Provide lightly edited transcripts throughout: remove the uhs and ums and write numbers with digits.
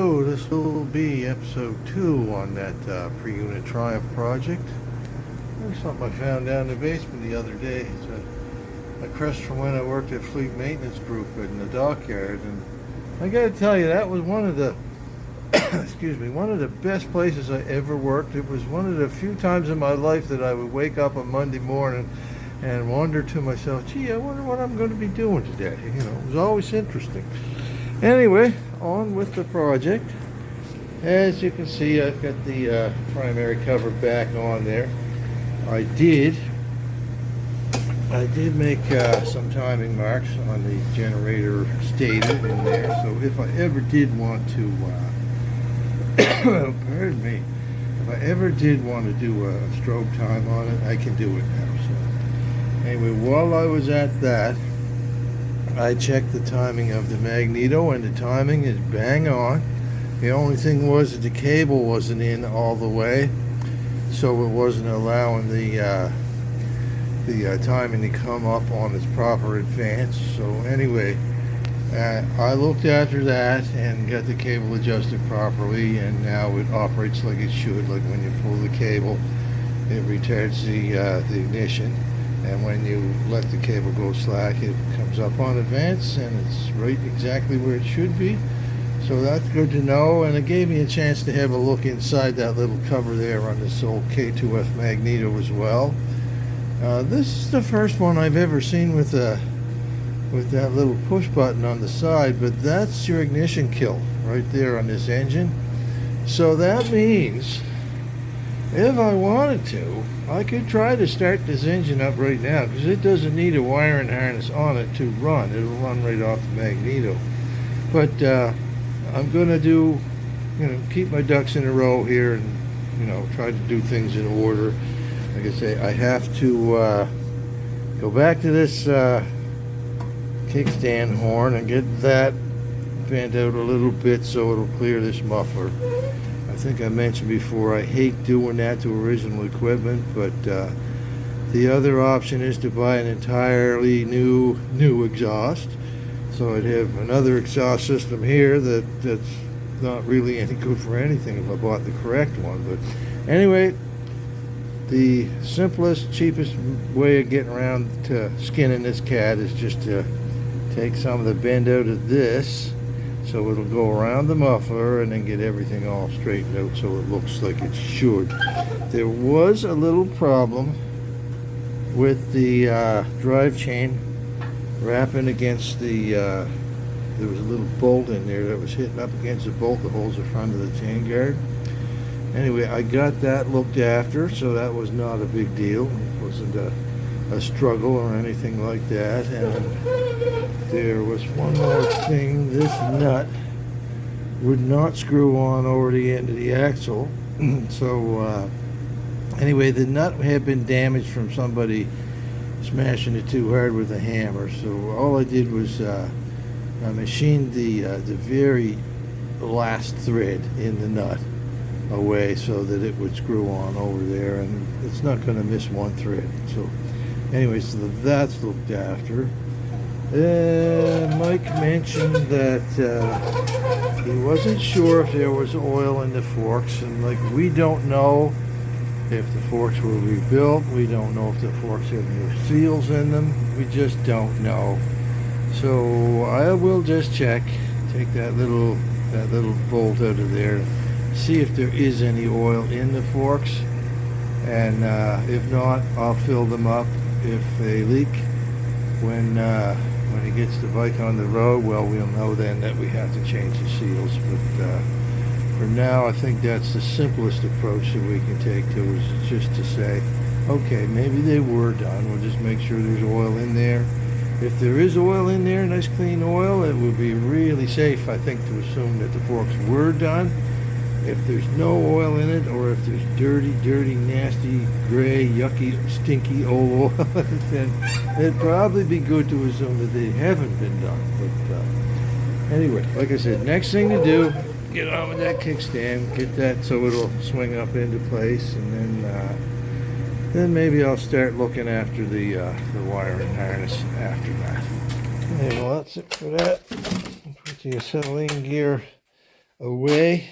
So this will be episode 2 on that pre-unit Triumph project. There's something I found down in the basement the other day. It's a crest from when I worked at Fleet Maintenance Group in the dockyard, and I gotta tell you, that was one of the excuse me, one of the best places I ever worked. It was one of the few times in my life that I would wake up on Monday morning and wonder to myself, gee, I wonder what I'm going to be doing today. You know, it was always interesting. Anyway, on with the project. As you can see, I've got the primary cover back on there. I did make some timing marks on the generator stator in there, so if I ever did want to pardon me, if I ever did want to do a strobe time on it, I can do it now. So anyway, while I was at that, I checked the timing of the magneto, and the timing is bang on. The only thing was that the cable wasn't in all the way, so it wasn't allowing the timing to come up on its proper advance. So anyway, I looked after that and got the cable adjusted properly, and now it operates like it should. Like when you pull the cable, it retards the ignition, and when you let the cable go slack, it comes up on advance, and it's right exactly where it should be. So that's good to know, and it gave me a chance to have a look inside that little cover there on this old K2F magneto as well. This is the first one I've ever seen with that little push button on the side, but that's your ignition kill right there on this engine. So that means if I wanted to, I could try to start this engine up right now, because it doesn't need a wiring harness on it to run. It'll run right off the magneto. But I'm gonna keep my ducks in a row here, and try to do things in order. Like I say, I have to go back to this kickstand horn and get that bent out a little bit so it'll clear this muffler. I think I mentioned before, I hate doing that to original equipment, but the other option is to buy an entirely new exhaust. So I'd have another exhaust system here that's not really any good for anything if I bought the correct one. But anyway, the simplest, cheapest way of getting around to skinning this cat is just to take some of the bend out of this, so it'll go around the muffler and then get everything all straightened out so it looks like it should. There was a little problem with the drive chain wrapping against there was a little bolt in there that was hitting up against the bolt that holds the front of the chain guard. Anyway, I got that looked after, so that was not a big deal. It wasn't a struggle or anything like that. And there was one more thing. This nut would not screw on over the end of the axle. So anyway, the nut had been damaged from somebody smashing it too hard with a hammer. So all I did was I machined the very last thread in the nut away so that it would screw on over there, and it's not going to miss one thread. So anyway, so that's looked after. Mike mentioned that he wasn't sure if there was oil in the forks, and like, we don't know if the forks were rebuilt. We don't know if the forks have new seals in them. We just don't know. So I will just check, take that little bolt out of there, see if there is any oil in the forks, and if not, I'll fill them up. If they leak when he gets the bike on the road, well, we'll know then that we have to change the seals. But for now, I think that's the simplest approach that we can take to it, is just to say, okay, maybe they were done. We'll just make sure there's oil in there. If there is oil in there, nice clean oil, it would be really safe, I think, to assume that the forks were done. If there's no oil in it, or if there's dirty, nasty, gray, yucky, stinky old oil, then it'd probably be good to assume that they haven't been done. But anyway, like I said, next thing to do, get on with that kickstand, get that so it'll swing up into place, and then maybe I'll start looking after the wiring harness after that. Okay, well, that's it for that. Put the acetylene gear away.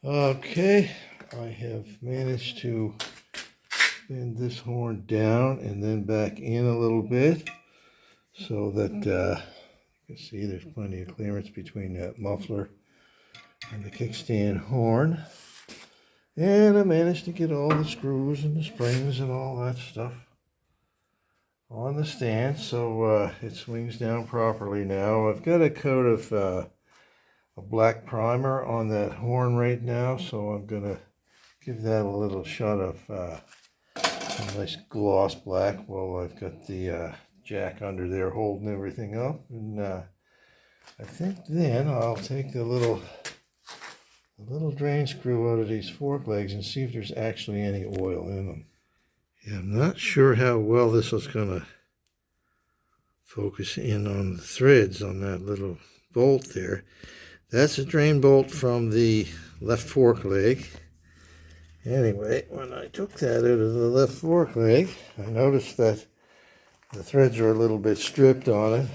Okay, I have managed to bend this horn down and then back in a little bit so that you can see there's plenty of clearance between that muffler and the kickstand horn. And I managed to get all the screws and the springs and all that stuff on the stand so it swings down properly now. I've got a coat of a black primer on that horn right now, so I'm going to give that a little shot of a nice gloss black while I've got the jack under there holding everything up. And I think then I'll take the little drain screw out of these fork legs and see if there's actually any oil in them. Yeah, I'm not sure how well this is going to focus in on the threads on that little bolt there. That's a drain bolt from the left fork leg. Anyway, when I took that out of the left fork leg, I noticed that the threads are a little bit stripped on it,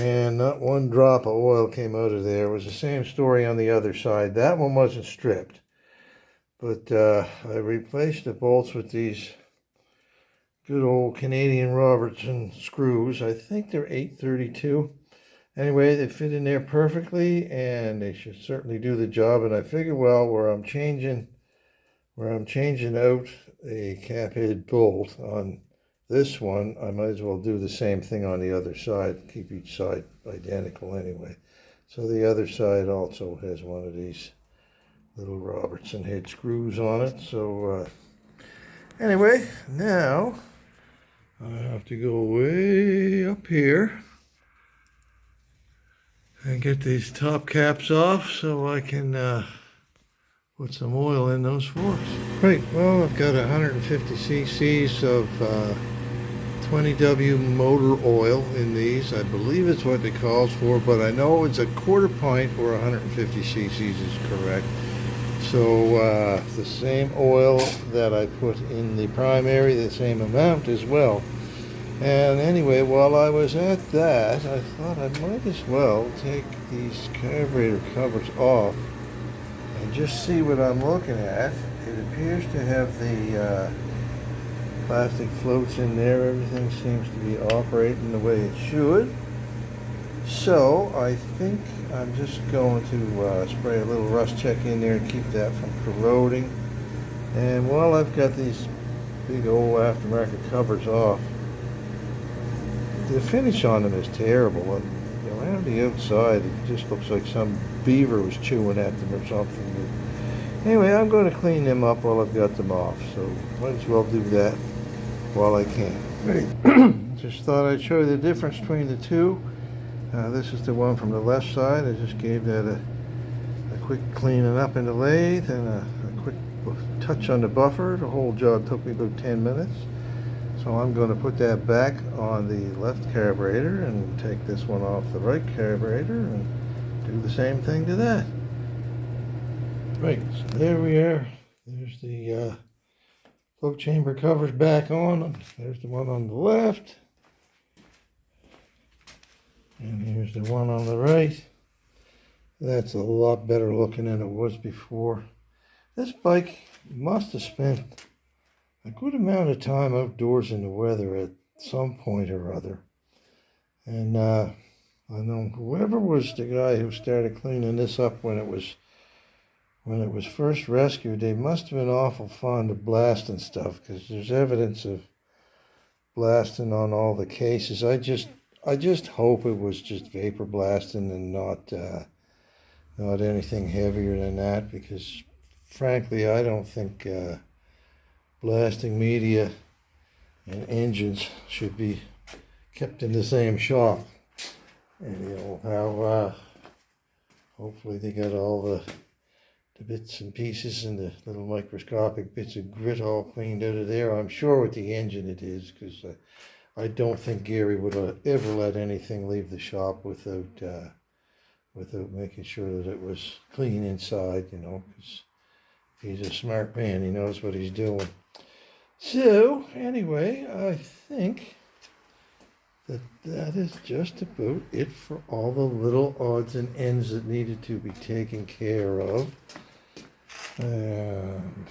and not one drop of oil came out of there. It was the same story on the other side. That one wasn't stripped, but I replaced the bolts with these good old Canadian Robertson screws. I think they're 832. Anyway, they fit in there perfectly, and they should certainly do the job. And I figure, well, where I'm changing out a cap head bolt on this one, I might as well do the same thing on the other side. Keep each side identical anyway. So the other side also has one of these little Robertson head screws on it. So anyway, now I have to go way up here and get these top caps off so I can put some oil in those forks. Right, well, I've got 150 cc's of 20W motor oil in these. I believe it's what it calls for, but I know it's a quarter pint or 150 cc's is correct. So the same oil that I put in the primary, the same amount as well. And anyway, while I was at that, I thought I might as well take these carburetor covers off and just see what I'm looking at. It appears to have the plastic floats in there. Everything seems to be operating the way it should. So I think I'm just going to spray a little rust check in there and keep that from corroding. And while I've got these big old aftermarket covers off, the finish on them is terrible. And around the outside, it just looks like some beaver was chewing at them or something. But anyway, I'm going to clean them up while I've got them off. So might as well do that while I can. Right. Just thought I'd show you the difference between the two. This is the one from the left side. I just gave that a quick cleaning up in the lathe and a quick touch on the buffer. The whole job took me about 10 minutes. So I'm going to put that back on the left carburetor and take this one off the right carburetor and do the same thing to that. Right, so there we are. There's the float chamber covers back on. There's the one on the left. And here's the one on the right. That's a lot better looking than it was before. This bike must have spent a good amount of time outdoors in the weather at some point or other. And I know whoever was the guy who started cleaning this up when it was first rescued, they must have been awful fond of blasting stuff, because there's evidence of blasting on all the cases. I just hope it was just vapor blasting and not anything heavier than that, because frankly I don't think blasting media and engines should be kept in the same shop. And you know how hopefully they got all the bits and pieces and the little microscopic bits of grit all cleaned out of there. I'm sure with the engine it is, because I don't think Gary would ever let anything leave the shop without making sure that it was clean inside, you know, because he's a smart man. He knows what he's doing. So, anyway, I think that is just about it for all the little odds and ends that needed to be taken care of. And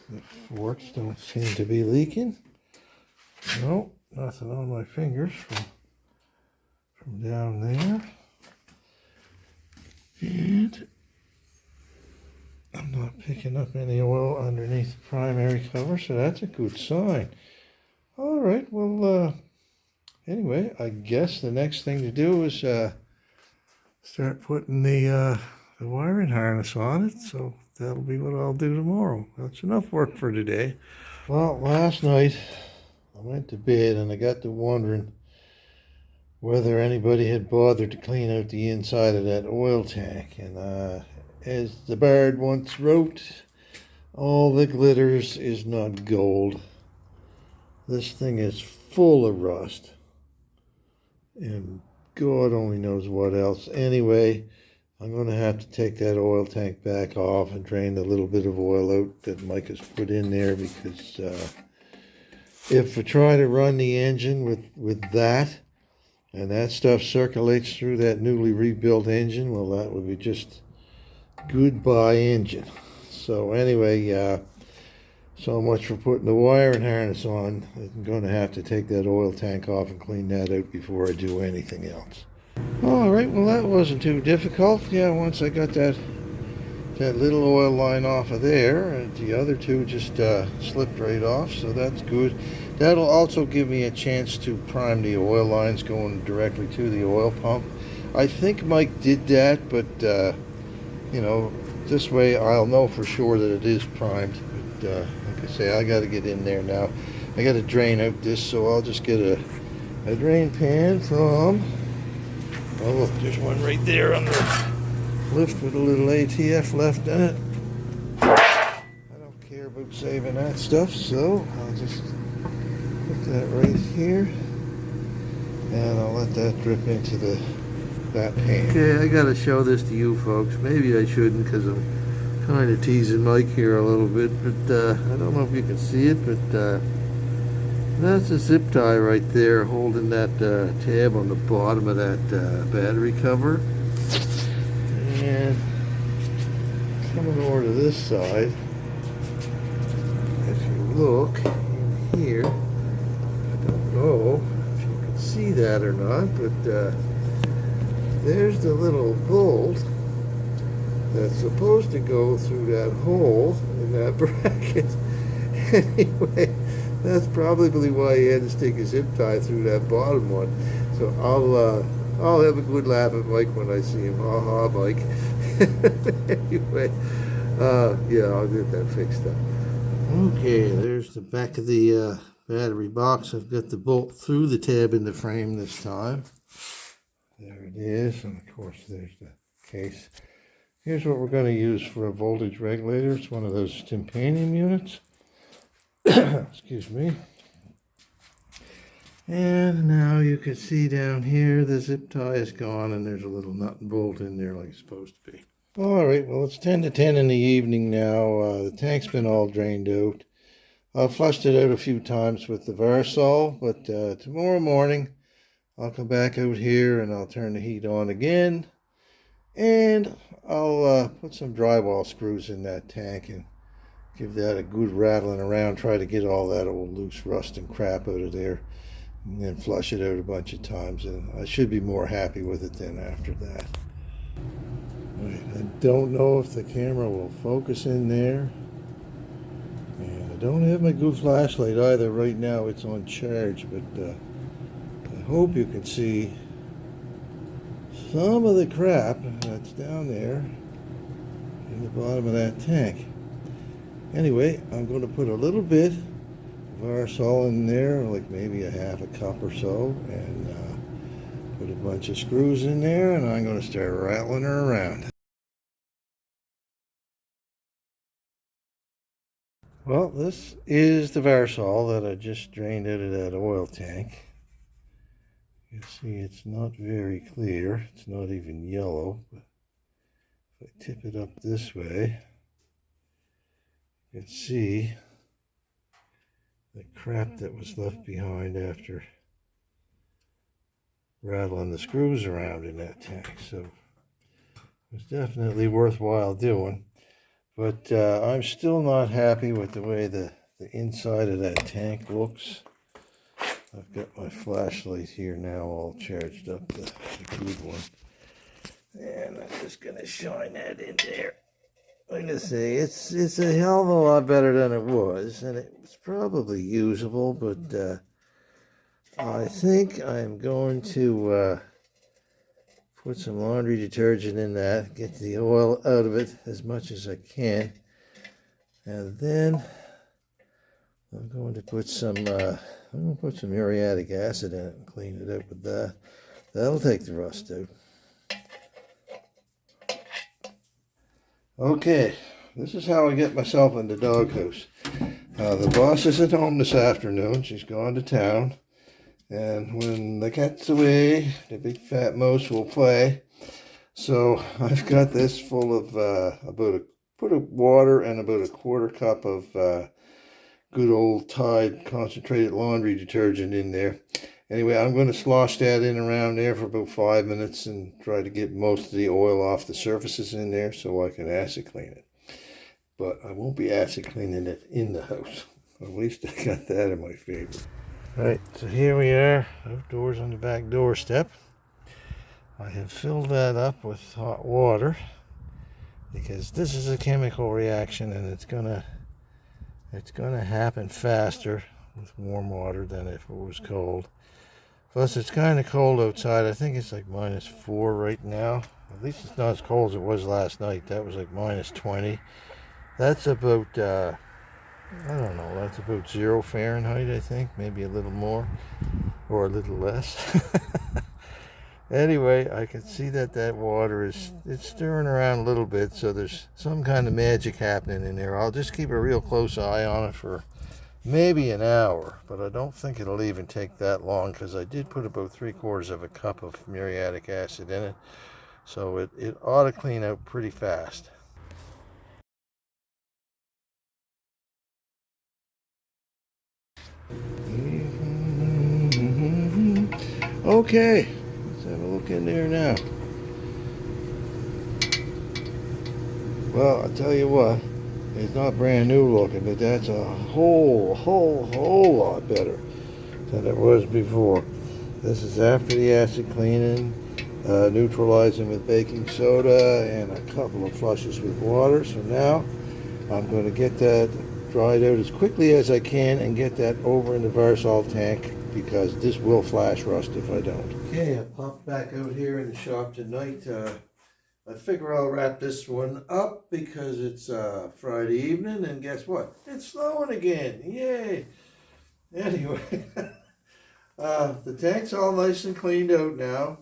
the forks don't seem to be leaking. No, nothing on my fingers from down there. And I'm not picking up any oil underneath the primary cover, so that's a good sign. All right, well, anyway, I guess the next thing to do is start putting the wiring harness on it, so that'll be what I'll do tomorrow. That's enough work for today. Well, last night I went to bed and I got to wondering whether anybody had bothered to clean out the inside of that oil tank. And as the bard once wrote, all that glitters is not gold. This thing is full of rust. And God only knows what else. Anyway, I'm going to have to take that oil tank back off and drain the little bit of oil out that Mike has put in there, because if I try to run the engine with that, and that stuff circulates through that newly rebuilt engine, well, that would be just goodbye engine. So anyway, so much for putting the wiring harness on. I'm going to have to take that oil tank off and clean that out before I do anything else. All right, well, that wasn't too difficult. Yeah, once I got that little oil line off of there, and the other two just slipped right off, so that's good. That'll also give me a chance to prime the oil lines going directly to the oil pump. I think Mike did that, but you know, this way I'll know for sure that it is primed. But like I say, I got to get in there now. I got to drain out this, so I'll just get a drain pan from, oh look, there's one right there on the lift with a little ATF left in it. I don't care about saving that stuff, so I'll just put that right here, and I'll let that drip into that pan. Okay, I gotta show this to you folks. Maybe I shouldn't, because I'm kind of teasing Mike here a little bit, but I don't know if you can see it, but that's a zip tie right there holding that tab on the bottom of that battery cover. And coming over to this side, if you look in here, I don't know if you can see that or not, but there's the little bolt that's supposed to go through that hole in that bracket. Anyway, that's probably why he had to stick a zip tie through that bottom one. So I'll have a good laugh at Mike when I see him. Ha ha, Mike. Anyway, yeah, I'll get that fixed up. Okay, there's the back of the battery box. I've got the bolt through the tab in the frame this time. There it is, and of course there's the case. Here's what we're going to use for a voltage regulator. It's one of those titanium units. Excuse me. And now you can see down here the zip tie is gone, and there's a little nut and bolt in there like it's supposed to be. All right, well, it's 10 to 10 in the evening now. The tank's been all drained out. I've flushed it out a few times with the Varsol, but tomorrow morning I'll come back out here and I'll turn the heat on again, and I'll put some drywall screws in that tank and give that a good rattling around, try to get all that old loose rust and crap out of there, and then flush it out a bunch of times, and I should be more happy with it then after that. Right, I don't know if the camera will focus in there, and I don't have my good flashlight either right now. It's on charge, but I hope you can see some of the crap that's down there in the bottom of that tank. Anyway, I'm going to put a little bit of Varsol in there, like maybe a half a cup or so, and put a bunch of screws in there, and I'm going to start rattling her around. Well, this is the Varsol that I just drained out of that oil tank. You see it's not very clear. It's not even yellow. But if I tip it up this way, you can see the crap that was left behind after rattling the screws around in that tank. So it's definitely worthwhile doing. But I'm still not happy with the way the inside of that tank looks. I've got my flashlight here now all charged up, the good one. And I'm just going to shine that in there. Like I say, it's a hell of a lot better than it was. And it's probably usable, but I think I'm going to put some laundry detergent in that, get the oil out of it as much as I can. And then I'm going to put some muriatic acid in it and clean it up with that. That'll take the rust out. Okay, this is how I get myself in the doghouse. The boss isn't home this afternoon. She's gone to town. And when the cat's away, the big fat mouse will play. So I've got this full of about a quart of water and about a quarter cup of good old Tide concentrated laundry detergent in there. Anyway, I'm going to slosh that in around there for about 5 minutes and try to get most of the oil off the surfaces in there so I can acid clean it. But I won't be acid cleaning it in the house. At least I got that in my favor. Right, so here we are, outdoors on the back doorstep. I have filled that up with hot water because this is a chemical reaction and it's gonna happen faster with warm water than if it was cold. Plus it's kind of cold outside. I think it's like -4 right now. At least it's not as cold as it was last night. That was like -20. That's about I don't know, that's about 0 Fahrenheit, I think, maybe a little more or a little less. Anyway, I can see that water it's stirring around a little bit, so there's some kind of magic happening in there. I'll just keep a real close eye on it for maybe an hour, but I don't think it'll even take that long because I did put about 3/4 of a cup of muriatic acid in it, so it ought to clean out pretty fast. Okay, let's have a look in there now. Well, I'll tell you what, it's not brand new looking, but that's a whole lot better than it was before. This is after the acid cleaning, neutralizing with baking soda and a couple of flushes with water. So now I'm going to get that dried out as quickly as I can and get that over in the Varsol tank because this will flash rust if I don't. Okay, I popped back out here in the shop tonight. I figure I'll wrap this one up because it's Friday evening, and guess what? It's snowing again. Yay! Anyway, the tank's all nice and cleaned out now.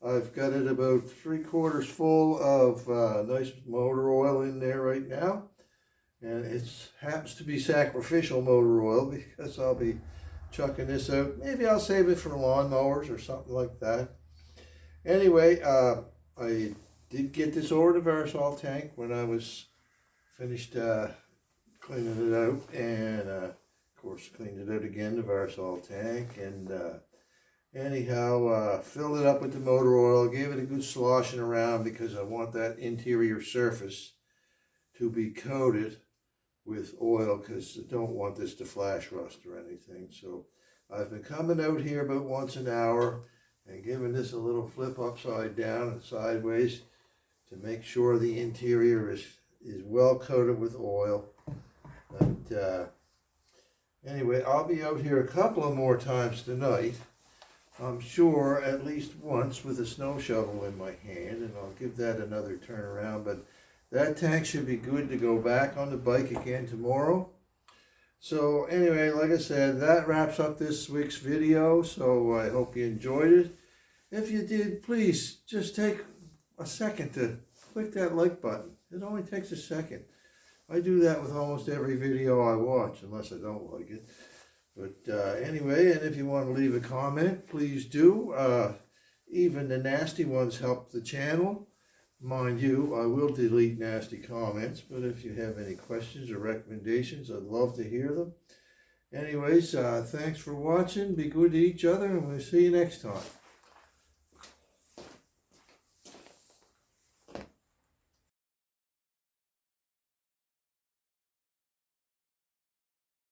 I've got it about 3/4 full of nice motor oil in there right now. And it happens to be sacrificial motor oil because I'll be chucking this out. Maybe I'll save it for lawnmowers or something like that. Anyway, I did get this over the Varsol tank when I was finished cleaning it out, and of course cleaned it out again, the Varsol tank, and anyhow filled it up with the motor oil, gave it a good sloshing around because I want that interior surface to be coated with oil because I don't want this to flash rust or anything. So I've been coming out here about once an hour and giving this a little flip upside down and sideways to make sure the interior is well coated with oil. But anyway, I'll be out here a couple of more times tonight. I'm sure at least once with a snow shovel in my hand, and I'll give that another turn around. But that tank should be good to go back on the bike again tomorrow. So anyway, like I said, that wraps up this week's video. So I hope you enjoyed it. If you did, please just take a second to click that like button. It only takes a second. I do that with almost every video I watch, unless I don't like it. But anyway, and if you want to leave a comment, please do. Even the nasty ones help the channel. Mind you, I will delete nasty comments, but if you have any questions or recommendations, I'd love to hear them. Anyways, thanks for watching. Be good to each other, and we'll see you next time.